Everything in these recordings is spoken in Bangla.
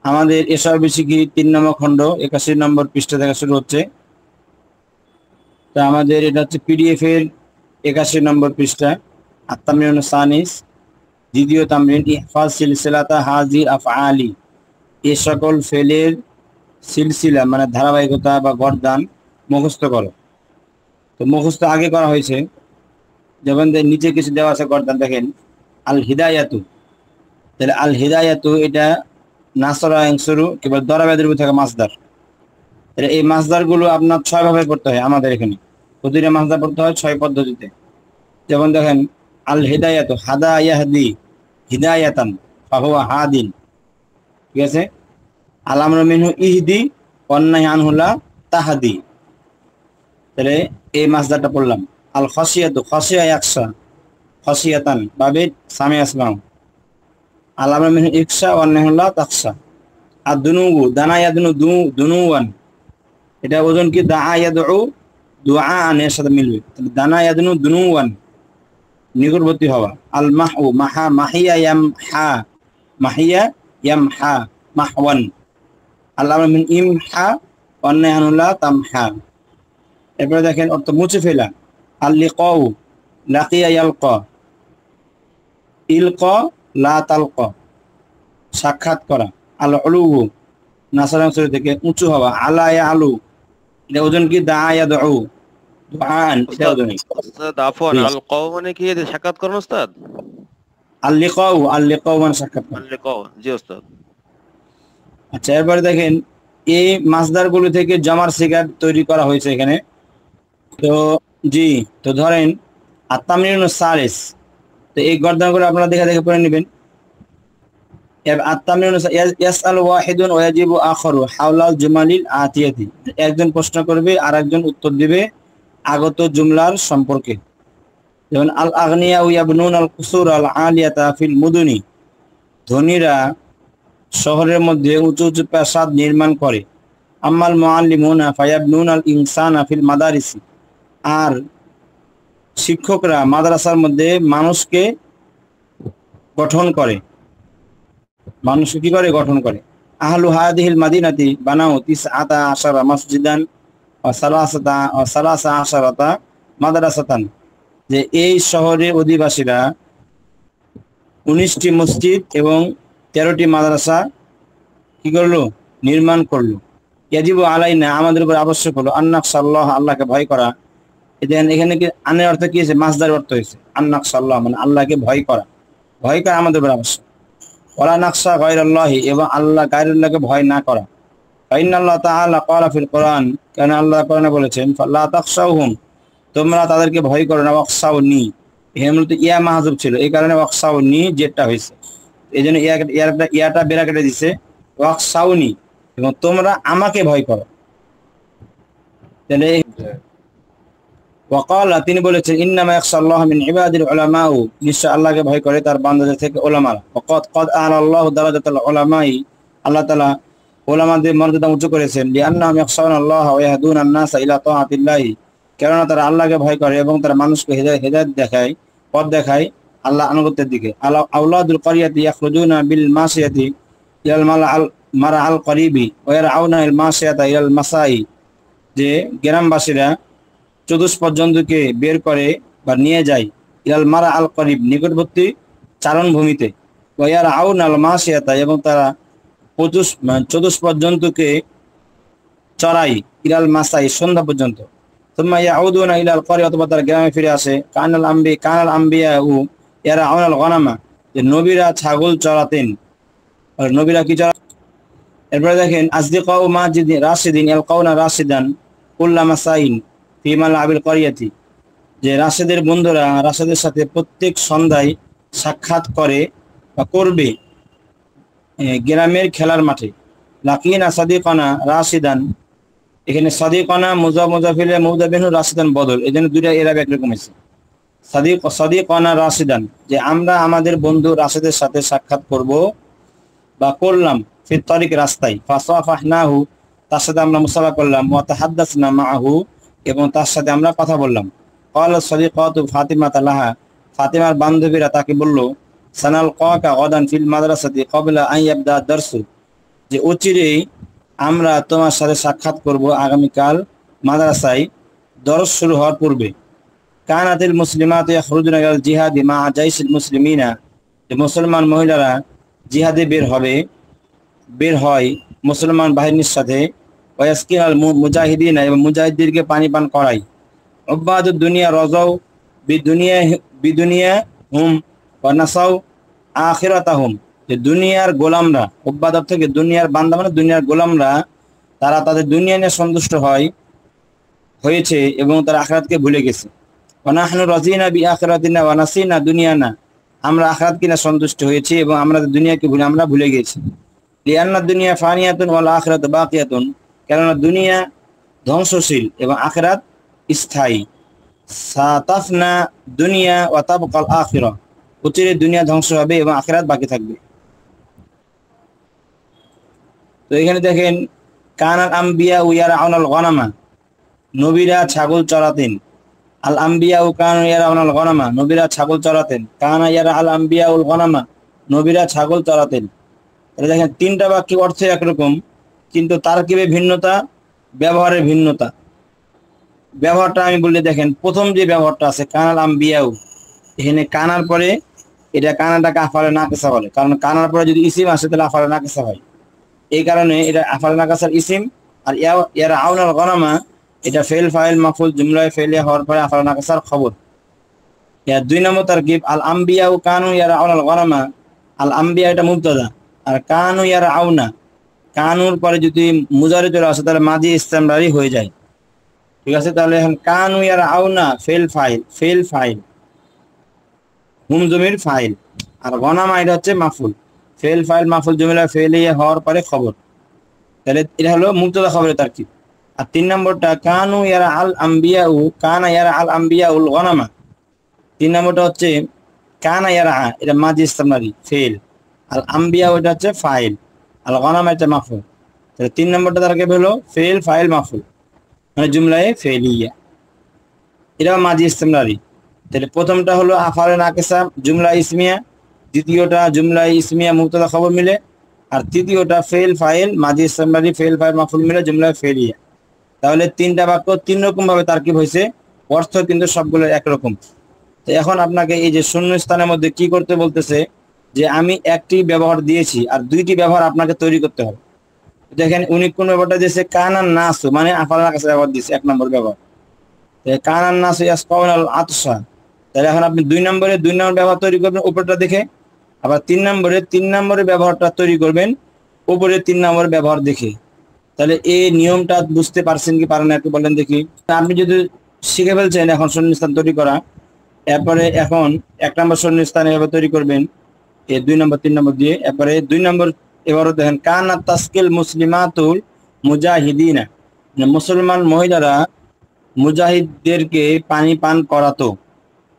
আমাদের এসব বেশি কি 3 নম্বর খণ্ড 81 নম্বর পৃষ্ঠা থেকে শুরু হচ্ছে। তা আমাদের এটা হচ্ছে পিডিএফ এর 81 নম্বর পৃষ্ঠা। আত-তামরিন সানিস, দ্বিতীয় তামরিন, ইহফাজ সিলসিলাতা হাজির আফআলি, এই সকল ফেলের সিলসিলা মানে ধারাবাহিকতা বা গর্দান মুখস্থ করো। তো মুখস্থ আগে করা হয়েছে, যেমন নিচে কিছু দেওয়া আছে গর্দান দেখেন, আল হিদায়াতু। তাহলে আল হিদায়াতু এটা নাসরা ইয়ানসুরু কিংবা দরাবাদের উপর থাকা মাসদার। তাহলে এই মাসদারগুলো আপনার 6 ভাবে পড়তে হয় আমাদের এখানে। প্রতিটা মাসদার পড়তে হয় 6 পদ্ধতিতে। যেমন দেখেন আল হিদায়াতু, হাদা ইয়াহদি হিদায়াতান ফাহুয়া হাদিন, ঠিক আছে। আল আমরু মিনহু ইহদি ওয়ান নাহি আনহু লা তাহদি। তাহলে এই মাসদারটা পড়লাম। আল খাশিয়াতু, খাশিয়া ইয়াখশা খাশিয়াতান বাবে সামি আসমাউ। আল আমরু মিনহু ইখশা ওয়ান নাহি লা তাখশা। আর দুনুবু, দানা ইয়াদনু দুনুওয়ান, এটা ওজন কি দা ইয়াদউ দুআআন এর সাথে মিলবে। তাহলে দানা ইয়াদনু দুনুওয়ান, নিকটবর্তী হওয়া। আল মাহু, মাহা মাহিয়া ইয়ামহা, মাহিয়া ইয়ামহা মাহওয়ান। আল আমরু মিন ইমহা ওয়ান নাহি আনহু লা তামহা। এরপরে দেখেন অর্থ মুছে ফেলা। আল লিকাউ, লাকিয়া ইয়ালকা, ইলকা লা তালকা, সাক্ষাৎ করা। আল উলু, নাসারাম শরীর থেকে উঁচু হওয়া। আলা ইয়ালু, এটা ওজন কি দা ইয়াদউ দুআন, এটা ওজন। উস্তাদ আফওয়ান, আল কাও মানে কি সাক্ষাৎ করুন উস্তাদ? আল লিকাউ, আল লিকাউ মানে সাক্ষাৎ করা। আল কাও, জি উস্তাদ। আচ্ছা, এরপরে দেখেন এই মাসদারগুলো থেকে জামার সিগা তৈরি করা হয়েছে এখানে। তো জি, তো ধরেন আত-তামরিন সালিস, তো এই গর্দানগুলো আপনারা দেখে দেখে পড়ে নেবেন। আত-তামরিন ইয়াসআলু ওয়াহিদুন ওয়া ইয়াজিবু আখারু হাওলাল জুমালিল আতিয়াতি, একজন প্রশ্ন করবে আর একজন উত্তর দিবে আগত জুমলার সম্পর্কে। যেমন আল আগনিয়া ইয়াবনুন আল কুসুর আল আলিয়াতা ফিল মুদুনি, ধনীরা শহরের মধ্যে উঁচু উঁচু প্রাসাদ নির্মাণ করে। আম্মাল মুআল্লিমুনা ফায়াবনুন আল ইনসানা ফিল মাদারিসি, আর শিক্ষকরা মাদ্রাসার মধ্যে মানুষকে গঠন করে, মানুষকে কি করে গঠন করে। আহলু হাদিহিল মাদিনাতি বানাউ 19 মসজিদান ওয়া সালাসা আশারাতা মাদ্রাসাতান, যে এই শহরের অধিবাসীরা 19টি মসজিদ এবং 13টি মাদ্রাসা কি করলো, নির্মাণ করলো। ইয়াজিবু আলাইনা, আমাদের উপর আবশ্যক হলো, আন্নাকশাল্লাহ, আল্লাহকে ভয় করা। এখানে কি আনের অর্থ কি হয়েছে, মাসদার অর্থ হয়েছে আন্নাকশাল্লাহ মানে আল্লাহকে ভয় করা। ভয় করা আমাদের উপর আবশ্যক। ওয়ালা নাকশা গায়রাল্লাহি, এবং আল্লাহ গায়রুল্লাহকে ভয় না করা। ফাইনাল্লাহ তাআলা ক্বালা ফিল কোরআন, কারণ আল্লাহ কোরআনে বলেছেন ফালা তাখশাউহুম, তোমরা তাদেরকে ভয় করো না। ওয়াকশাউনি, এখানে মূলত ইয়া মাহযুব ছিল, এই কারণে ওয়াকশাউনি যেটা হয়েছে, এই জন্য ইয়াটা ব্র্যাকেটে দিছে ওয়াকশাউনি, এবং তোমরা আমাকে ভয় করো। তাহলে ওয়াকালা, তিনি বলেছেন ইন্নামা ইয়াখশাল্লাহ মিন ইবাদিল উলামাউ, নিশ্চয় আল্লাহকে ভয় করে তার বান্দাদের থেকে উলামারা। ওয়াকাদ আ'লাল্লাহু দারাজাতাল উলামাই, আল্লাহ তাআলা উলামাদের মর্যাদা উঁচু করেছেন। লিআন্নাহুম ইয়াখশাউনাল্লাহ ওয়া ইয়াহদুনান নাসা ইলা তাআতিল্লাহি, কেননা তারা আল্লাহকে ভয় করে এবং তারা মানুষকে হেদায়েত দেখায়, পথ দেখায় আল্লাহ আনুগত্যের দিকে। আউলাদুল ক্বরিয়াতি ইয়াখরুজুনা বিল মাসিয়াতি ইলাল মারআল করিবি ওয়া ইয়ারআউনা আল মাসিয়াতা ইলাল মাসাই, যে গ্রামবাসীরা চতুষ্পর্যন্তকে বের করে বা নিয়ে যায় ইলাল মারা আল করিব, নিকটবর্তী চারণভূমিতে। ওয়া ইয়ারআউনা আল মাসিয়াতা, এবং তারা চতুষ্পর্যন্তকে চড়াই ইলাল মাসাই, সন্ধ্যা পর্যন্ত। সুম্মা ইয়াউদুনা ইলাল করি, অথবা তারা গ্রামে ফিরে আসে। কানাল আম্বিয়াউ ইয়ারআউনা আল গনামা, যে নবীরা ছাগল চড়াতেন, আর নবীরা কি চড়া। এরপরে দেখেন আসদিকাউ মাজিদ রাশিদিন ইয়ালকাউনা রাশিদান কুল্লা মাসাইন ফিমাল আবিল করিয়াতি, যে রাশেদের বন্ধুরা রাশেদের সাথে প্রত্যেক সন্ধ্যায় সাক্ষাৎ করে বা করবে গ্রামের খেলার মাঠে। লাকিনা সাদিকানা রাশিদান, এখানে সাদিকানা মুজাফিল মুজাবিনু রাশিদান বদল, এই জন্য দুইটা এরাব একরকম হয়েছে। সাদিকানা রাশিদান, যে আমরা আমাদের বন্ধু রাশেদের সাথে সাক্ষাৎ করব বা করলাম, ফির তরিক রাস্তায়। ফাসাফাহনাহু, তার সাথে আমরা মুসাফা করলাম। ওয়া তাহাদ্দাসনা মাআহু, এবং তার সাথে আমরা কথা বললাম। ক্বালাত সাদিকাতু ফাতিমা লাহা, ফাতিমার বান্ধবীরা তাকে বলল সানাল কাকা গাদান ফিল মাদ্রাসাতি ক্বাবলা আন ইয়াবদা দারসু, যে অচিরেই আমরা তোমার সাথে সাক্ষাৎ করব আগামীকাল মাদ্রাসায় দরস শুরু হওয়ার পূর্বে। কানাতিল মুসলিমাত ইয়াখরুজুনা ইলাল জিহাদি মা জাইশিল মুসলিমিনা, যে মুসলমান মহিলারা জিহাদে বের হয় মুসলমান বাহিনীর সাথে। ওয়াসকিন আল মুজাহিদিনা, এবং মুজাহিদদেরকে পানি পান করাই। উবাদুদ দুনিয়া রজাউ বিদুনিয়া হুম ওয়া নাসাউ আখিরাতাহুম, যে দুনিয়ার গোলামরা, উবাদত থেকে দুনিয়ার বান্দা মানে দুনিয়ার গোলামরা, তারা তাদের দুনিয়া নিয়ে সন্তুষ্ট হয়েছে এবং তারা আখিরাতকে ভুলে গেছে। ওয়া নাহনু রাজিনা বিআখিরাতিনা ওয়া নাসিনা দুনিয়ানা, আমরা আখিরাতকে নিয়ে সন্তুষ্ট হয়েছি এবং আমরা দুনিয়াকে আমরা ভুলে গেছি। লিআন্না দুনিয়া ফানিয়াতুন ওয়াল আখিরাতু বাকিয়াতুন, কেননা দুনিয়া ধ্বংসশীল এবং আখিরাত স্থায়ী। সাতাফনা দুনিয়া ওয়া তাবকাল আখিরা, অচিরে দুনিয়া ধ্বংস হবে এবং আখিরাত বাকি থাকবে। তো এখানে দেখেন, কানাল আম্বিয়া ইয়ারাউনাল গনামা, নবীরা ছাগল চড়াতেন। আল আম্বিয়া ও কানু ইয়ারাউনাল গনামা, নবীরা ছাগল চড়াতেন। কানা ইয়ারা আল আম্বিয়া উল গনামা, নবীরা ছাগল চড়াতেন। তাহলে দেখেন তিনটা বাক্য অর্থ একরকম, কিন্তু তারকিবে ভিন্নতা, ব্যবহারের ভিন্নতা। ব্যবহারটা আমি বললে দেখেন, প্রথম যে ব্যবহারটা আছে কানাল আম্বিয়াউ, এখানে কানার পরে এটা কানাটাকে আফালে নাকেসা বলে, কারণ কানার পরে যদি ইসিম আসে তাহলে আফালে নাকেসা হয়। এই কারণে এটা আফালে নাকাসার ইসিম। আর ইয়ারা আউনাল গনামা, এটা ফেল ফাইল মাফুল জুমলায় ফেলিয়া হওয়ার পরে আফালে নাকাসার খবর। এর 2 নম্বর তারকিব আল আম্বিয়া ও কানু ইয়ারা আউনাল গনামা, আল আম্বিয়া এটা মুবতাদা, আর কানু ইয়ারা আউনা, কানুর পরে যদি মুজারে চলে আসে তাহলে মাদি ইস্তেমরারি হয়ে যায়। ঠিক আছে, তাহলে এখন কানু ইয়ারা আউনা ফেল ফাইল হুম জমির ফাইল, আর গনামা এটা হচ্ছে মাফুল, ফেল ফাইল মাফুল জমিলা ফেলিয়া হওয়ার পরে খবর। তাহলে এটা হলো মুবতাদা খবরের তারকিব। আর 3 নম্বরটা কানু ইয়ারা আল আম্বিয়া উ কানা ইয়ারা আল আম্বিয়া উল গনামা, 3 নম্বরটা হচ্ছে কানা ইয়ারা, এটা মাদি ইস্তেমরারি ফেল, আল আম্বিয়া ওটা হচ্ছে ফাইল, আল গনামা এটা মাফুল। তাহলে 3 নম্বরটা তারকিব হলো ফেল ফাইল মাফুল, মানে জুমলায়ে ফেলিয়া, এটা মাজি ইস্তেমরারি। তাহলে প্রথমটা হলো আফালে নাকেসা জুমলা ইসমিয়া, দ্বিতীয়টা জুমলা ইসমিয়া মুবতাদা খবর মিলে, আর তৃতীয়টা ফেল ফাইল মাজি ইস্তেমরারি ফেল ফাইল মাফুল মিলে জুমলায়ে ফেলিয়া। তাহলে 3টা বাক্য 3 রকম ভাবে তারকিব হয়েছে, অর্থ কিন্তু সবগুলো একরকম। তো এখন আপনাকে এই যে শূন্য স্থানের মধ্যে কি করতে বলতেছে, যে আমি একটি ব্যবহার দিয়েছি আর 2টি ব্যবহার আপনাকে তৈরি করতে হবে। দেখেন উনি কোন ব্যবহারটা দিয়েছে, কানান নাসু, মানে আফালে নাকাসা ব্যবহার দিয়েছে 1 নম্বর ব্যবহার। কানান নাসু ইয়াসকাউনাল আতসা, তাহলে এখন আপনি 2 নম্বর ব্যবহার তৈরি করবেন উপরটা দেখে, আবার 3 নম্বরের ব্যবহারটা তৈরি করবেন উপরে 3 নম্বর ব্যবহার দেখে। তাহলে এই নিয়মটা বুঝতে পারছেন কি পারেন একটু বলেন দেখি। আপনি যদি শিখে ফেলছেন এখন শূন্যস্থান তৈরি করা, এরপরে এখন 1 নম্বর শূন্যস্থান এভাবে তৈরি করবেন এই 2 নম্বর 3 নম্বর দিয়ে। এরপরে 2 নম্বর এবারও দেখেন, কানা তাসকিল মুসলিমাতুল মুজাহিদিনা, মুসলমান মহিলারা মুজাহিদদেরকে পানি পান করাতো।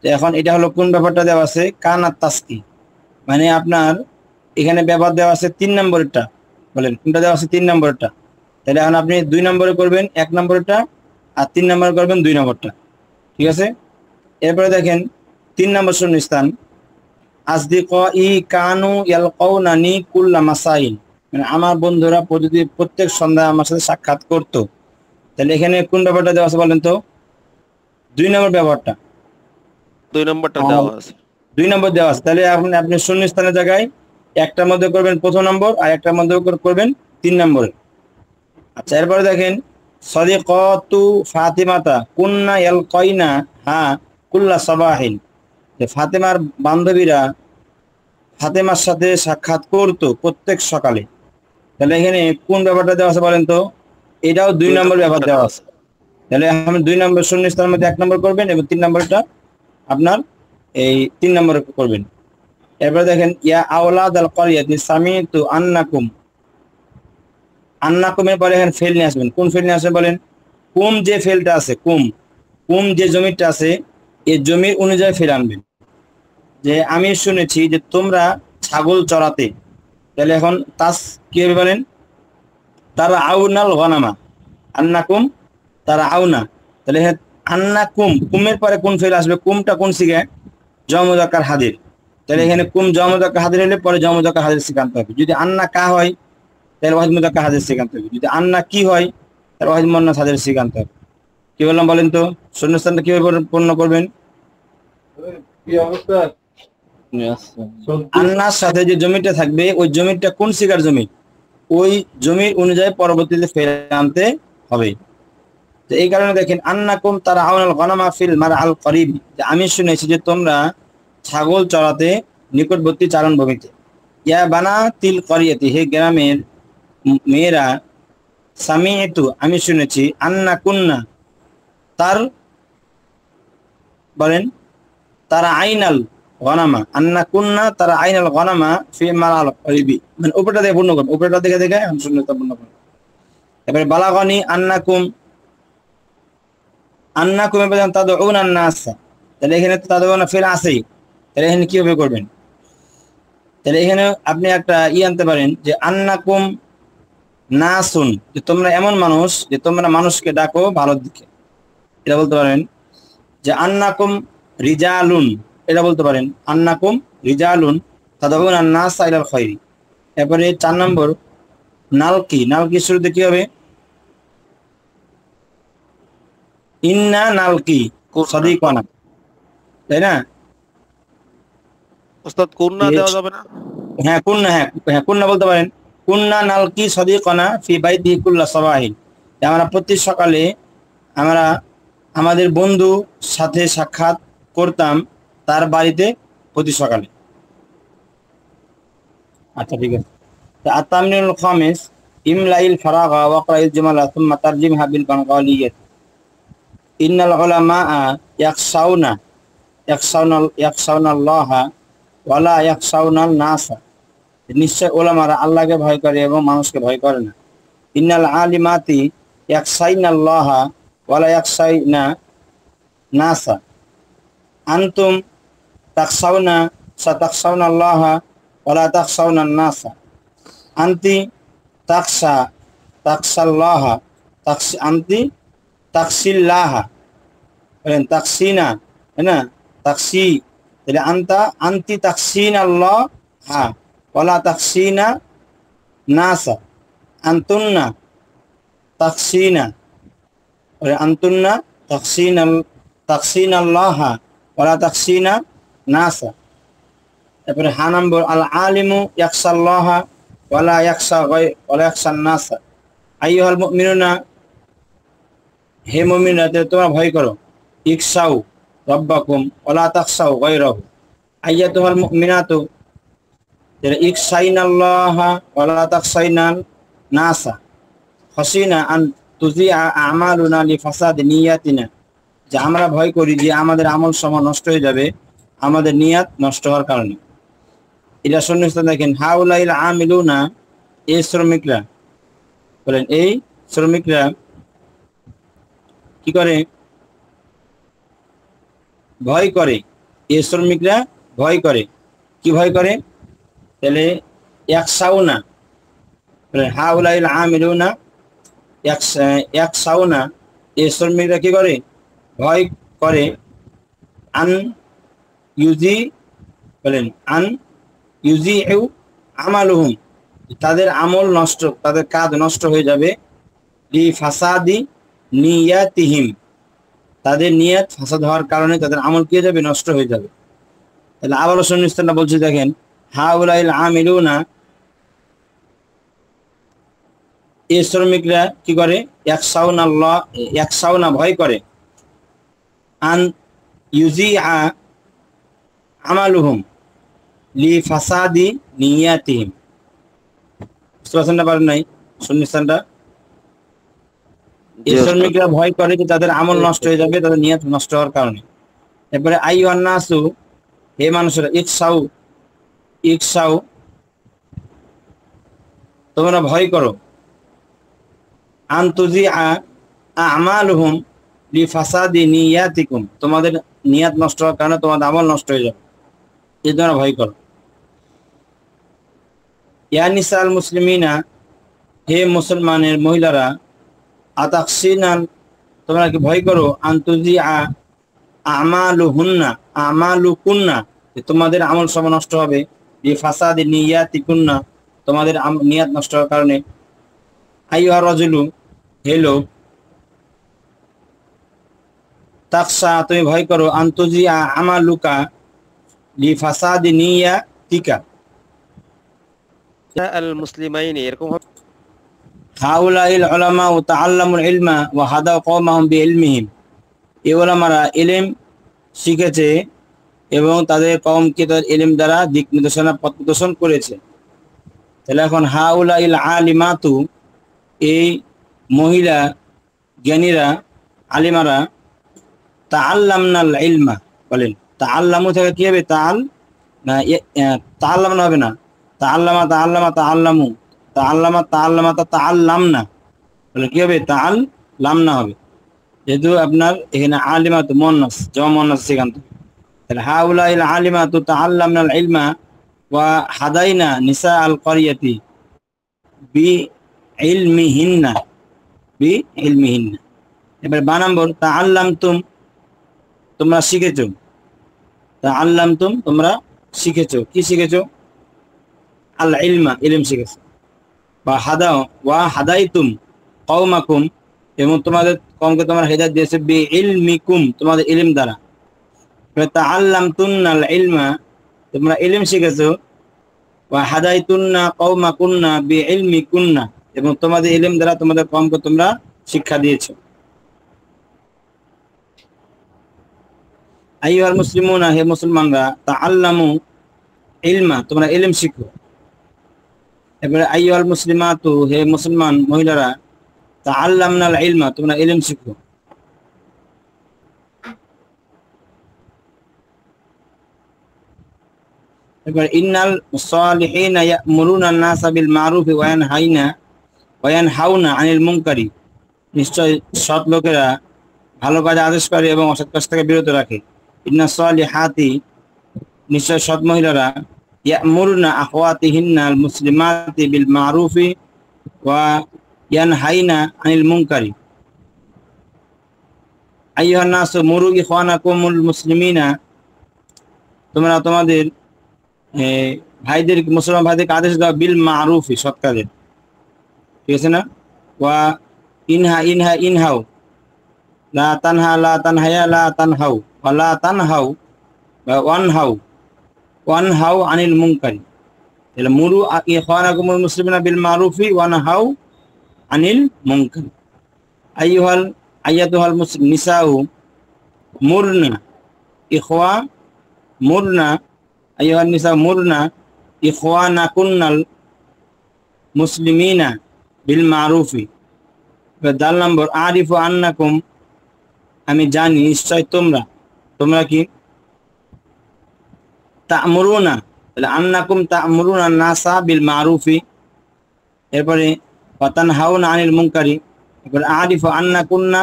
তো এখন এটা হলো কোন ব্যাপারটা দেওয়া আছে, কানা তাসকি, মানে আপনার এখানে ব্যবহার দেওয়া আছে 3 নম্বরটা, বলেন কোনটা দেওয়া আছে 3 নম্বরটা। তাহলে এখন আপনি 2 নম্বরে করবেন 1 নম্বরটা, আর 3 নম্বরে করবেন 2 নম্বরটা। ঠিক আছে, এরপরে দেখেন 3 নম্বর শূন্যস্থান, আসদিকাই কানু ইয়ালকাউনানি কুল্লা মাসাইন, মানে আমার বন্ধুরা প্রত্যেক সন্ধ্যায় আমার সাথে সাক্ষাৎ করতো। তাহলে এখানে কোন ব্যাপারটা দেওয়া আছে বলেন তো, 2 নম্বর ব্যবহারটা, 2 নম্বরটা দেওয়া আছে, 2 নম্বর দেওয়া আছে। তাহলে আপনি শূন্যস্থানের জায়গায় একটার মধ্যে করবেন প্রথম নম্বর আর একটার মধ্যে করবেন 3 নম্বরে। আচ্ছা, এরপরে দেখেন সাদিকাতু ফাতিমাতা কুন্না ইয়ালকাইনা হা কুল্লা সাবাহিন, যে ফাতেমার বান্ধবীরা ফাতেমার সাথে সাক্ষাৎ করতো প্রত্যেক সকালে। তাহলে এখানে কোন ব্যাপারটা দেওয়া আছে বলেন তো, এটাও 2 নম্বর ব্যবহার দেওয়া আছে। তাহলে আমি 2 নম্বর শূন্যস্থানের মধ্যে 1 নম্বর করবেন এবং 3 নম্বরটা আপনার এই 3 নম্বর করবেন। এরপরে দেখেন ইয়া আওলাদ আল ক্বরিয়াতি সামিতু আন্নাকুমের পরে এখানে ফেল নিয়ে আসবেন। কোন ফেল নিয়ে আসবেন বলেন, কুম যে ফেলটা আছে, কুম যে জমিটা আছে এই জমির অনুযায়ী ফেল আনবেন। যে আমি শুনেছি যে তোমরা ছাগল চড়াতে, তাহলে এখন তাস কি হবে বলেন, তারা আউনাল গনামা, আন্নাকুম তারা আউনা। তাহলে আন্নাকুম, কুমের পরে কোন ফেল আসবে, কুমটা কোন সিগা, জমুদাকার হাদির। তাহলে এখানে কুম জমুদাকার হাদির হলে পরে জমুদাকার হাদির সিগা আনতে হবে। যদি আন্না কা হয় তাহলে ওয়াহিদ মুতাক্কা হাজের সিগান্ত হবে। যদি আন্না কি হয় তাহলে ওয়াহিদ মুন্নাস হাজের সিগান্ত হবে। কি বললাম বলেন তো? শূন্যস্থানটা কিভাবে পূর্ণ করবেন? কি অবস্থা? আন্নার সাথে যে জমিটা থাকবে ওই জমিটা কোন সিগার জমি, ওই জমির অনুযায়ী পরবর্তীতে ফেলে আনতে হবে। তো এই কারণে দেখেন আন্নাকুম তারাউনাল গনামা ফিল মারআল করিব, যে আমি শুনেছি যে তোমরা ছাগল চড়াতে নিকটবর্তী চারণ ভূমিতে। ইয়া বানা তিল করিয়াতি, হে গ্রামের মেয়েরা, সামিআতু আমি শুনেছি, আন্না কুন্না তার বলেন তারা আইনাল গনামা, আন্না কুন্না তারা আইনাল গনামা ফি মারআল করিবি, মানে উপরটা দেখে পূর্ণ করুন, উপরটা দেখে দেখে আমি শূন্যতা পূর্ণ করুন। এবারে বালাগনি আন্নাকুম, আন্নাকুম এবার তাদউনা নাস, তাহলে এখানে তো তাদউনা ফিল আছেই, তাহলে এখানে কিভাবে করবেন? তাহলে এখানে আপনি একটা আনতে পারেন যে আন্নাকুম নাসুন, যে তোমরা এমন মানুষ যে তোমরা মানুষকে ডাকো ভালোর দিকে, এটা বলতে পারেন। যে আন্নাকুম রিজালুন, এটা বলতে পারেন আন্নাকুম রিজালুন তাদউনা নাস ইলাল খায়রি। এরপরে 4 নম্বর নালকি, নালকি শুরুতে কি হবে? ইন্না নালকি সাদিকানা, তাই না? ওস্তাদ কুন্না দেওয়া যাবে না? হ্যাঁ কুন্না, হ্যাঁ কুন্না বলতে পারেন। কুন্না নালকি সাদিকানা ফি বাইতিহি কুল্লা সাবাহিন, আমরা প্রতি সকালে আমরা আমাদের বন্ধু সাথে সাক্ষাৎ করতাম তার বাড়িতে প্রতি সকালে। আচ্ছা ঠিক আছে। আত-তামরিনুল খামিস ইমলাইল ফারাগা ওয়াকরাইল জুমালা সুম্মা তারজিমহা বিল বানগালিয়াত। ইন্নাল উলামা ইয়াখশাউনাল্লাহা ওয়ালা ইয়াখশাউনান নাসা, নিশ্চয় ওলামারা আল্লাহকে ভয় করে এবং মানুষকে ভয় করে না। ইন্নাল আলিমাতি ইয়াখশাইনাল্লাহা ওয়ালা ইয়াখশাইনা নাসা, আনতুম তাখশাউনা সাতাখশাউনাল্লাহা ওয়ালা তাখশাউনান নাসা, আনতি তাখশা তাখশাল্লাহা আনতি তাকসিল্লাহা, বলেন তাকসিনা, है ना, তাকসি, তাহলে আনতা আনতি তাকসিন আল্লাহ হা ওয়ালা তাকসিনা নাসা, আনতুন্না তাকসিনা, আনতুন্না তাকসিন আল্লাহ ওয়ালা তাকসিনা নাসা। তারপরে হা নম্বর আল আলিমু ইয়াখশাল্লাহা ওয়ালা ইয়াখশান নাসা। আইয়ুহাল মুমিনুনা, হে মুমিনরা তোমরা ভয় করো, ইখশাউ রাব্বাকুম ওয়ালা তাখশাউ গায়রাহু। আইয়াতুহাল মুমিনাতু, ইখশাইনাল্লাহা ওয়ালা তাখশাইনান নাসা, খাশিনা আন তুযিআ আমালুনা লিফাসাদি নিয়াতিনা, যে আমরা ভয় করি যে আমাদের আমল সমূহ নষ্ট হয়ে যাবে আমাদের নিয়াত নষ্ট হওয়ার কারণে। এটা শূন্যস্থান দেখেন হাউলাইল আমিলুনা, এই শ্রমিকরা, বলেন এই শ্রমিকরা কি করে? ভয় করে। এই শ্রমিকরা ভয় করে। কি ভয় করে? তাহলে ইয়াখশাউনা, হাউলাইল আমিলুনা ইয়াখশাউনা, এই শ্রমিকরা কি করে? ভয় করে। আন ইউজি, বলেন আন ইউজিউ আমালুহুম, তাদের আমল নষ্ট, তাদের কাজ নষ্ট হয়ে যাবে। লি ফাসাদি নিয়াতিহিম, তাদের নিয়ত ফাসাদ হওয়ার কারণে তাদের আমল কি হয়ে যাবে? নষ্ট হয়ে যাবে। তাহলে আবারও শূন্যস্থানটা বলছি দেখেন হাউলাইল আমিলুনা, এই শ্রমিকরা কি করে? ইয়াখশাউনা ভয় করে। আন ইউজিআ আমালুহুম লি ফাসাদি নিয়াতিহিম, বুঝতে পারছেন না? পারেন নাই শূন্যস্থানটা? এই শ্রমিকরা ভয় করে যে তাদের আমল নষ্ট হয়ে যাবে তাদের নিয়ত নষ্ট হওয়ার কারণে। এরপরে আইয়ুহান নাসু, হে মানুষেরা, ইখশাউ তোমরা ভয় করো। আন তুযিআ আমালুহুম লিফাসাদি নিয়াতিকুম, তোমাদের নিয়াত নষ্ট হওয়ার কারণে তোমাদের আমল নষ্ট হয়ে যাবে, এই তোমরা ভয় করো। ইয়া নিসাল মুসলিমিনা, হে মুসলমানের মহিলারা, আতাকসিনান তোমরা কি ভয় করো? আন তুযিআ আমালুহুন্না আমালুকুন্না, তোমাদের আমল সব নষ্ট হবে। লিফাসাদি নিয়াতিকুন্না, তোমাদের নিয়াত নষ্ট হওয়ার কারণে। আইয়ুহা রাজুলু, হে লোক, তাকসা, তুমি ভয় করো, আনতুজিয়া আমালুকা লি ফাসাদি নিয়াতিকা। আল মুসলিমাইনি এরকম হবে। হাউলাইল উলামা তাআল্লামুল ইলমা ওয়া হাদাউ কওমাহুম বিইলমিহিম। এই উলামারা ইলম শিখেছে এবং তাদের কওমকে তাদের ইলম দ্বারা দিক নির্দেশনা পথ প্রদর্শন করেছে। তাহলে এখন হাউলাইল আলিমাতু, এই মহিলা জ্ঞানীরা, আলিমারা, তাআল্লামনাল ইলমা, বলেন তাআল্লামু থেকে কি হবে? তাআল্লামনা হবে না, তাআল্লামা তাআল্লামা তাআল্লামু, তাআল্লামা তাআল্লামা তাআল্লামনা, বলে কি হবে? তাআল্লামনা হবে, যেহেতু আপনার এখানে আলিমাতু মুয়ান্নাস, জমা মুয়ান্নাস সেখান থেকে। তাহলে হাউলাইল আলিমাতু তাআল্লামনাল ইলমা ওয়া হাদাইনা নিসা আল ক্বরিয়াতি বিইলমিহিন্না, বিইলমিহিন্না। এবার বা নম্বর, তাআল্লামতুম, তোমরা শিখেছো, তাআল্লামতুম, তোমরা শিখেছো, কি শিখেছো? আল ইলমা, ইলম শিখেছো। বা ওয়া হাদাইতুম কওমাকুম, এবং তোমাদের কওমকে তোমরা হেদায়েত দিয়েছো বিইলমিকুম, তোমাদের ইলম দ্বারা। তাআল্লামতুন্নাল ইলমা, তোমরা ইলম শিখেছো। ওয়া হাদাইতুন্না কওমাকুন্না বিইলমিকুন্না, এবং তোমাদের ইলম দ্বারা তোমাদের কওমকে তোমরা শিক্ষা দিয়েছো। আইয়ুহাল মুসলিমুনা, হে মুসলমানরা, তাআল্লামু ইলমা, তোমরা ইলম শিখো। এবারে আইয়ুহাল মুসলিমাতু, হে মুসলমান মহিলারা, তাআল্লামনাল ইলমা, তোমরা ইলম শিখো। এবারে ইন্নাল সালিহিনা ইয়া'মুরুনা আন-নাসা বিল মারুফি ওয়া ইয়ানহাউনা আনিল মুনকারি, নিশ্চয় সৎ লোকেরা ভালো কাজ আদেশ করে এবং অসৎ কাজ থেকে বিরত রাখে। ইন্না সালিহাতি, নিশ্চয় সৎ মহিলারা, ইয়া'মুরুনা আখওয়াতিহিন্না আল মুসলিমাতি বিল মারুফি ওয়া ইয়ানহাইনা আনিল মুনকারি। আইয়ুহান নাসু মুরু ইখওয়ানাকুমুল মুসলিমিনা, তোমরা তোমাদের ভাইদের, মুসলমান ভাইদেরকে আদেশ দাও বিল মারুফি, সৎ কাজের, ঠিক আছে না? ওয়া ইনহাউ, লা তানহায়া লা তানহাউ, ওয়া লা তানহাউ বা ওয়ানহাউ আনিল মুনকারি। তাহলে মুরু ইখওয়ানাকুমুল মুসলিমিনা বিল মারুফি ওয়ানহাউ আনিল মুনকারি। আইয়াতুহাল নিসাউ মুরনা আইয়ুহান নিসা মুরনা ইখওয়ানাকুন্নাল মুসলিমিনা বিল মারুফি। দাল নম্বর, আরিফু আন্নাকুম, আমি জানি, নিশ্চয় তোমরা কি? তা'মুরুনা, তাহলে আন্নাকুম তা'মুরুনা নাসা বিল মারুফি, এরপরে ওয়া তানহাউনা আনিল মুনকারি। এরপরে আরিফু আন্নাকুন্না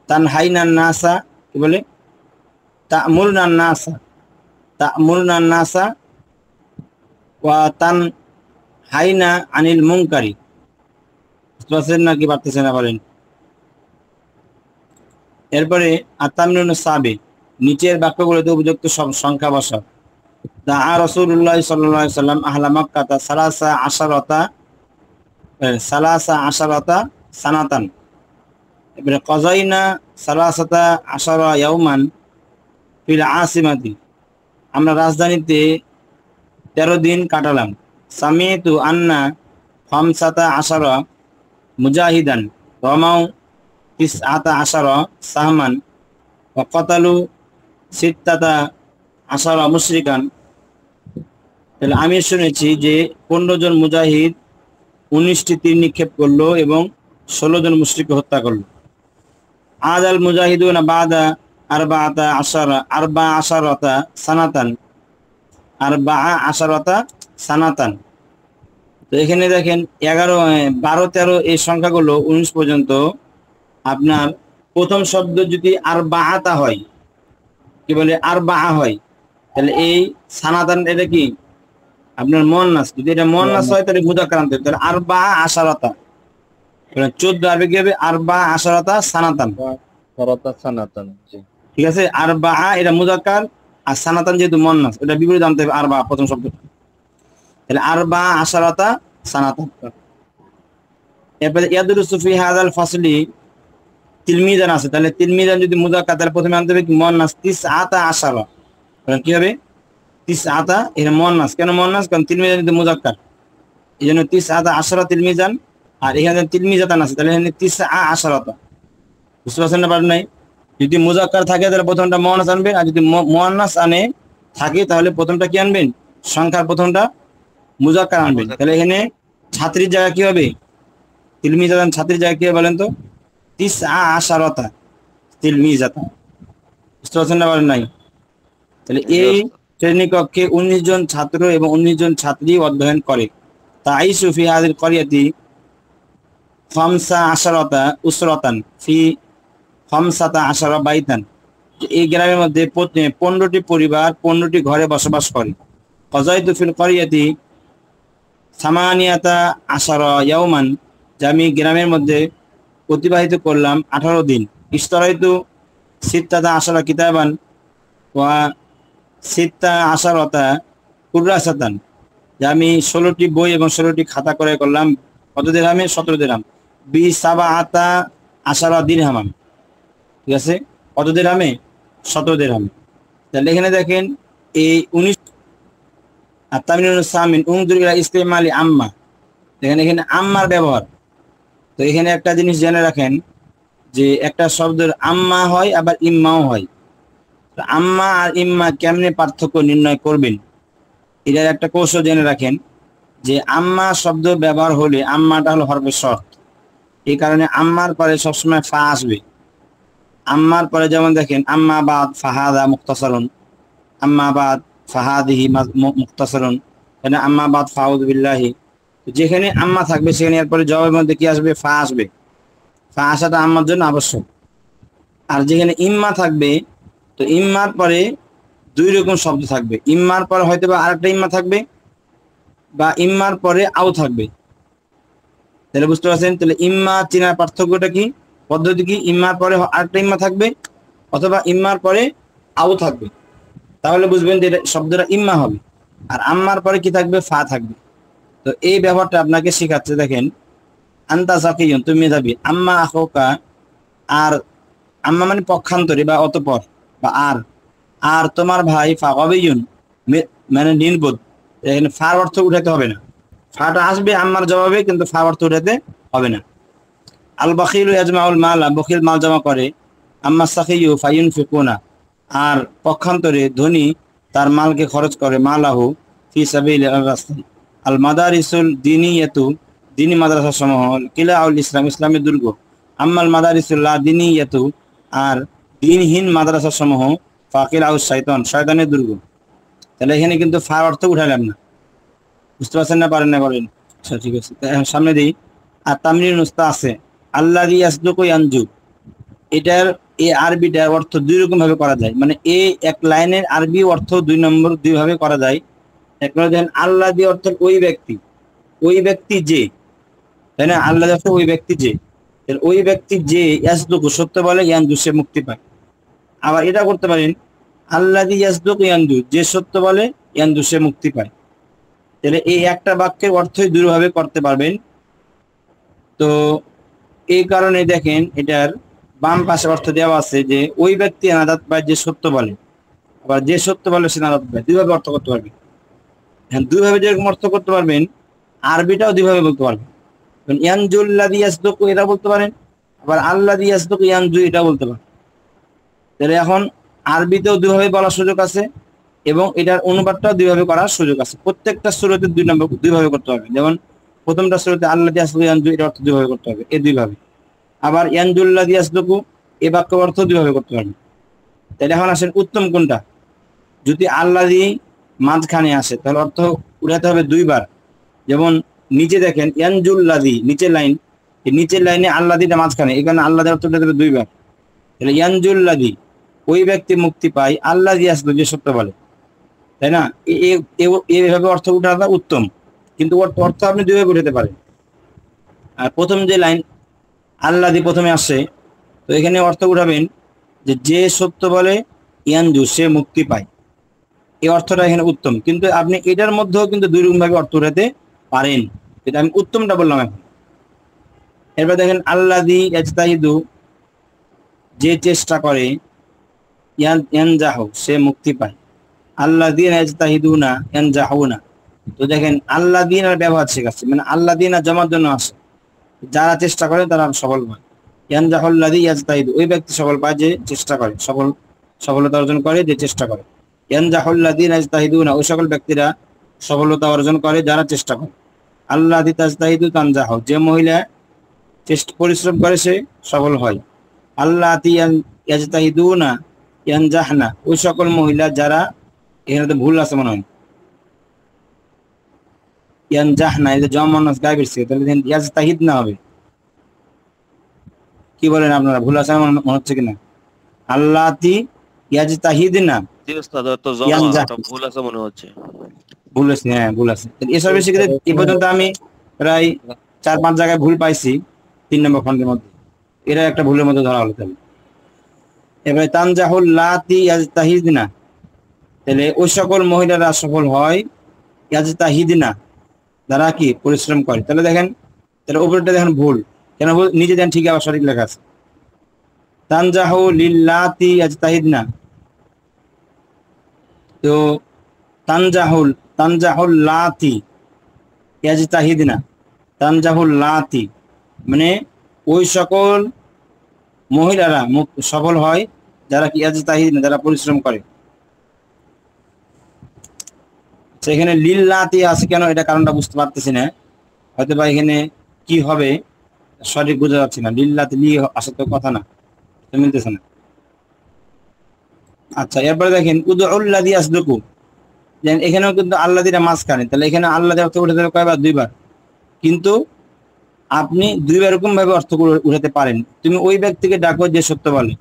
তানহাইনান নাসা, কি বলে? তা'মুরুনান নাসা ওয়া তানহাইনা আনিল মুনকারি। বুঝতে পারছেন নাকি পারতেছেন না? বলেন। এরপরে আতামনুন সাবে, নিচের বাক্যগুলোতে উপযুক্ত সব সংখ্যা বসাও। দাআ রাসূলুল্লাহ সাল্লাল্লাহু আলাইহি ওয়াসাল্লাম আহলা মক্কা সালাসা আশারাতা সানাতান। এবারে কাযাইনা সালাসাতা আশারা ইয়াওমান ফিল আসিমাতি, আমরা রাজধানীতে 13 দিন কাটালাম। সামিতু আন্না খামসাতা আশারা মুজাহিদান রমাউ তিসআতা আশারা সাহমান ওয়া কাতালু সিত্তাতা আশারা মুশরিকান। তাহলে আমি শুনেছি যে 15 জন মুজাহিদ 19টি তীর নিক্ষেপ করলো এবং 16 জন মুশরিককে হত্যা করলো। আদাল মুজাহিদুনা বাদা আরবাআতা সানাতান। তো এখানে দেখেন 11, 12, 13 এই সংখ্যাগুলো 19 পর্যন্ত। আপনার প্রথম শব্দ যদি আরবাআতা হয়, কি বলে? আরবাআ হয়, তাহলে এই সানাতান, এটা কি আপনার মুয়ান্নাস। যদি এটা মুয়ান্নাস হয় তাহলে মুযাক্কার আনতে হবে। তাহলে আরবাআ আশারাতা, 14 আরবি কি হবে? আরবাআ আশারাতা সানাতান, ঠিক আছে? আরবাআ এটা মুযাক্কার, আর সানাতান যেহেতু মুয়ান্নাস, এটা বিপরীত আনতে হবে আরবাআ প্রথম শব্দটা। তাহলে আরবা আশারাতা সানাতান। এরপরে ইয়াদরুসু ফি হাযাল ফাসলি তিলমিজান আছে, তাহলে তিলমিজান যদি মুযাক্কার তাহলে প্রথমে আনতে হবে কি মুয়ান্নাস তিসআতা আশারা। তাহলে কি হবে তিসআতা, এটা মুয়ান্নাস। কেন মুয়ান্নাস? কারণ তিলমিজান যদি মুযাক্কার, এইজন্য তিসআতা আশারা তিলমিজান। আর এখানে তিলমিজাতান আছে, তাহলে এখানে তিসআ আশারাতা। বুঝতে পারছেন না? পারেন নাই? যদি মুযাক্কার থাকে তাহলে প্রথমটা মুয়ান্নাস আনবেন, আর যদি মুয়ান্নাস আনে থাকে তাহলে প্রথমটা কি আনবেন? সংখ্যার প্রথমটা মুযাক্কার আনবেন। তাহলে এখানে ছাত্রীর জায়গা কি হবে? তিলমিজাতান ছাত্রীর জায়গা কি হবে বলেন তো? তিসআ আশারাতা তিলমিজাতান। বুঝতে পারছেন না? পারেন নাই? তাহলে এই শ্রেণীকক্ষে 19 জন ছাত্র এবং 19 জন ছাত্রী অধ্যয়ন করে। তাইশু ফি হাযিল ক্বরিয়াতি খামসা আশারাতা উসরাতান ফি খামসাতা আশারা বাইতান। এই গ্রামের মধ্যে 15টি পরিবার 15টি ঘরে বসবাস করে। কাযাইতু ফিল ক্বরিয়াতি সামানিয়াতা আশারা ইয়াওমান, যে আমি গ্রামের মধ্যে অতিবাহিত করলাম 18 দিন। ইশতারাইতু সিত্তাতা আশারা কিতাবান ওয়া সিত্তা আশারাতা কুররাসাতান, যে আমি 16টি বই এবং 16টি খাতা ক্রয় করলাম। কত দিরহামে? 17 দিরহাম। বি সাবাআতা আশারা দিরহামান, ঠিক আছে? কত দিরহামে? 17 দিরহামে। তাহলে এখানে দেখেন এই 19 আর তামিনুল সামিন উনজুর ইলা ইস্তেমালি আম্মা, দেখেন এখানে আম্মার ব্যবহার। তো এখানে একটা জিনিস জেনে রাখেন যে একটা শব্দের আম্মা হয় আবার ইম্মাও হয়। তো আম্মা আর ইম্মা কেমনে পার্থক্য নির্ণয় করবেন, এটার একটা কৌশল জেনে রাখেন যে আম্মা শব্দ ব্যবহার হলে আম্মাটা হলো হরফে শর্ত, এই কারণে আম্মার পরে সবসময় ফা আসবে। আম্মার পরে যেমন দেখেন আম্মা বাদ ফাহাদা মুখতাসারুন, আম্মা বাদ ফাহাদিহি মুখতাসারুন, মানে আম্মা বাদ ফাউযু বিল্লাহি। যেখানে আম্মা থাকবে সেখানে এরপরে জবাবের মধ্যে কি আসবে? ফা আসবে। ফা আসাটা আম্মার জন্য আবশ্যক। আর যেখানে ইম্মা থাকবে, তো ইম্মার পরে দুই রকম শব্দ থাকবে। ইম্মার পরে হয়তো বা আরেকটা ইম্মা থাকবে, বা ইম্মার পরে আও থাকবে। তাহলে বুঝতে পারছেন? তাহলে ইম্মা চেনার পার্থক্যটা কি, পদ্ধতি কি? ইম্মার পরে আরেকটা ইম্মা থাকবে অথবা ইম্মার পরে আও থাকবে, তাহলে বুঝবেন যে শব্দটা ইম্মা হবে। আর আম্মার পরে কি থাকবে? ফা থাকবে। তো এই ব্যবহারটা আপনাকে শেখাচ্ছে। দেখেন আনতা যাকিয়ুন, তুমি মেধাবী। আম্মা আখোকা, আর আম্মা মানে পক্ষান্তরে বা অতঃপর বা আর তোমার ভাই ফাগাবিয়ুন মানে নির্বোধ। এখানে ফার অর্থ উঠাতে হবে না, ফাটা আসবে আম্মার জবাবে, কিন্তু ফা অর্থ উঠাতে হবে না। আল বাখিলু ইয়াজমাউল মালা, বখিল মাল জমা করে। আম্মা সাখিয়ু ফায়ুনফিকুনা, আর পক্ষান্তরে ধনী তার মালকে খরচ করে। মালাহু ফি সাবিলিল্লাহ, রাস্তায়। আল মাদারিসুল দিনিয়াতু, দিনী মাদ্রাসা সমূহ। কিলাউল ইসলাম, ইসলামের দুর্গ। আম্মাল মাদারিসুল্লাহ দিনিয়াতু, আর দিনহীন মাদ্রাসা সমূহ। ফাকিলাউ শাইতান, শয়তানের দুর্গ। তাহলে এখানে কিন্তু ফা অর্থ উঠালাম না। বুঝতে পারছেন না? পারেন না? বলেন। আচ্ছা ঠিক আছে, এখন সামনে দিই। আর তামরিন নুস্তা আছে আল্লাযী ইয়াসদুকু ইয়ানজু, এটার এই আরবিটার অর্থ দুই রকম ভাবে করা যায়। মানে এই এক লাইনের আরবি অর্থ দুই ভাবে করা যায়। এক নম্বর দেখেন আল্লাযী অর্থ ওই ব্যক্তি, ওই ব্যক্তি যে, তাই না? আল্লাযী অর্থ ওই ব্যক্তি যে, ওই ব্যক্তি যে ইয়াসদুকু সত্য বলে, ইয়ানজু সে মুক্তি পায়। আবার এটা করতে পারেন আল্লাযী ইয়াসদুকু ইয়ানজু, যে সত্য বলে ইয়ানজু সে মুক্তি পায়। তাহলে এই একটা বাক্যের অর্থই দুইভাবে করতে পারবেন। তো এই কারণে দেখেন এটার বাম পাশে অর্থ দেওয়া আছে যে ওই ব্যক্তি নাজাত পায় যে সত্য বলে, আবার যে সত্য বলে সে নাজাত পায়। দুইভাবে অর্থ করতে পারবেন। হ্যাঁ, দুইভাবে যেরকম অর্থ করতে পারবেন, আরবিটাও দুইভাবে বলতে পারবেন। ইয়ানজুল্লাযী ইয়াসদুকু এটা বলতে পারেন, আবার আল্লাযী ইয়াসদুকু ইয়ানজু এটা বলতে পারেন। তাহলে এখন আরবিতেও দুইভাবে বলার সুযোগ আছে এবং এটার অনুবাদটাও দুইভাবে করার সুযোগ আছে। প্রত্যেকটা সূরাতে দুইভাবে করতে হবে। যেমন প্রথমটা সূরাতে আল্লাযী ইয়াসদুকু ইয়ানজু, এর অর্থ দুইভাবে করতে হবে, এই দুইভাবে। আবার ইয়ানজুল্লাযী ইয়াসদুকু এই বাক্য অর্থ দুইভাবে করতে পারবেন। তাহলে এখন আসেন উত্তম কোনটা? যদি আল্লাযী মাঝখানে আসে তাহলে অর্থ উঠাতে হবে দুইবার। যেমন নিচে দেখেন ইয়ানজুল্লাযী, নিচের লাইন, এই নিচের লাইনে আল্লাযীটা মাঝখানে, এখানে আল্লাযী অর্থ উঠাতে হবে দুইবার। তাহলে ইয়ানজুল্লাযী ওই ব্যক্তি মুক্তি পায়, আল্লাযী ইয়াসদুকু যে সত্য বলে, তাই না? এইভাবে অর্থ উঠাটা উত্তম, কিন্তু অর্থ আপনি দুইভাবে উঠাতে পারেন। আর প্রথম যে লাইন আল্লাযী প্রথমে আসে, তো এখানে অর্থ উঠাবেন যে যে সত্য বলে ইয়ানজু সে মুক্তি পায়। এই অর্থটা এখানে উত্তম, কিন্তু আপনি এটার মধ্যেও কিন্তু দুই রকম ভাবে অর্থ উঠাতে পারেন, এটা আমি উত্তমটা বললাম। এখন এরপর দেখেন আল্লাযী ইয়াজতাহিদু, যে চেষ্টা করে, ইয়ানজাহু, সে মুক্তি পায়। আল্লাযীনা ইয়াজতাহিদুনা ইয়ানজাহুনা, তো দেখেন আল্লাযীনার ব্যবহার শেখাচ্ছে, মানে আল্লাযীনা জমার জন্য আসে, যারা চেষ্টা করে তারা সফল হয়। ইয়ানজাহুল্লাযী ইয়াজতাহিদু, ওই ব্যক্তি সফল পায় যে চেষ্টা করে, সফলতা অর্জন করে যে চেষ্টা করে। ইয়ানজাহুল্লাযীনা ইয়াজতাহিদুনা, ওই সকল ব্যক্তিরা সফলতা অর্জন করে যারা চেষ্টা করে। আল্লাযী তাজতাহিদু তানজাহু, যে মহিলা পরিশ্রম করে সে সফল হয়। আল্লাতী ইয়াজতাহিদুনা ইয়ানজাহনা, ওই সকল মহিলা যারা, এখানে তো ভুল আছে মনে হয়, ইয়ানজাহনা, এটা জমানাস গায়বের ছিল, তাহলে ইয়াজতাহিদনা হবে। কি বলেন আপনারা, ভুল আছে মনে হচ্ছে কিনা? আল্লাতী ইয়াজতাহিদনা, জি উস্তাদ, তো জমা ভুল আছে মনে হচ্ছে। ভুল আছে, হ্যাঁ ভুল আছে। এসব শিখে এই পর্যন্ত আমি প্রায় 4-5 জায়গায় ভুল পাইছি 3 নম্বর খণ্ডের মধ্যে, এটা একটা ভুলের মধ্যে ধরা হলো। তাহলে এবারে তানজাহুল লাতি ইয়াজতাহিদনা, তাহলে ওই সকল মহিলারা সফল হয়, ইয়াজতাহিদনা, যারা কি পরিশ্রম করে। তাহলে দেখেন, তাহলে উপরটা দেখেন ভুল কেন, ভুল নিজে দেন ঠিক, আবার সঠিক লেখা আছে। তানজাহু লিল্লাতি ইয়াজতাহিদনা, তো তানজাহুল লাতি ইয়াজতাহিদনা, তানজাহুল লাতি মানে ওই সকল মহিলারা সফল হয় যারা কি ইয়াজতাহিদনা, যারা পরিশ্রম করে। সেখানে লিল্লাতি আছে কেন, এটা কারণটা বুঝতে পারতেছি না, হয়তো বা এখানে কি হবে সঠিক বোঝা যাচ্ছে না। লিল্লাতি লি আসার তো কথা না, তো মিলতেছে না। আচ্ছা, এরপরে দেখেন উদউল্লাযী ইয়াসদুকু, এখানেও কিন্তু আল্লাযীরা মাঝখানে, তাহলে এখানে আল্লাযী অর্থ উঠাতে হবে কয়বার? 2 বার, কিন্তু আপনি 2 বার এরকম ভাবে অর্থ উঠাতে পারেন। তুমি ওই ব্যক্তিকে ডাকো যে সত্য বলে,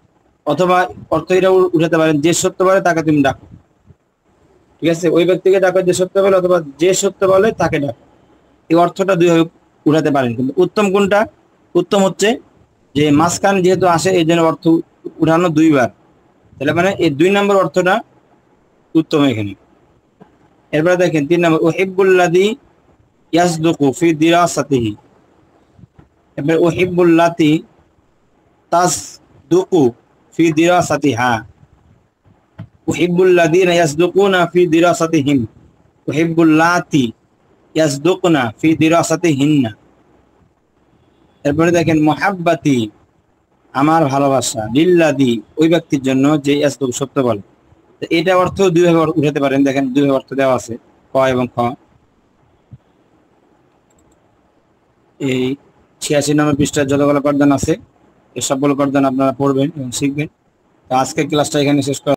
অথবা অর্থ এটা উঠাতে পারেন, যে সত্য বলে তাকে তুমি ডাকো। ঠিক আছে, ওই ব্যক্তিকে ডাকো যে সত্য বলে, অথবা যে সত্য বলে তাকে ডাকো। এই অর্থটা 2 ভাবে উঠাতে পারেন, কিন্তু উত্তম কোনটা? উত্তম হচ্ছে যে মাঝখান যেহেতু আসে, এই জন্য অর্থ উঠানো 2 বার, তাহলে মানে এই 2 নম্বর অর্থটা উত্তম এখানে। এরপরে দেখেন 3 নম্বর, উহিব্বুল্লাযী ইয়াসদুকু ফি দিরাসাতিহি, এরপরে উহিব্বুল্লাতী তাসদুকু ফি দিরাসাতিহা, উহিব্বুল্লাযীনা ইয়াসদুকুনা ফি দিরাসাতিহিম, উহিব্বুল্লাতী ইয়াসদুকুনা ফি দিরাসাতিহিন্না। এরপরে দেখেন মুহাব্বাতি, আমার ভালোবাসা, লিল্লাযী, ওই ব্যক্তির জন্য যে ইয়াসদুক, সত্য বলে। এটা অর্থ 2 ভাবে উঠাতে পারেন, দেখেন 2 ভাবে অর্থ দেওয়া আছে, ক এবং খ। এই 86 নম্বর পৃষ্ঠার যতগুলো পাঠদান আছে, এই সবগুলো পাঠদান আপনারা পড়বেন এবং শিখবেন। তো আজকের ক্লাসটা এখানে শেষ করা।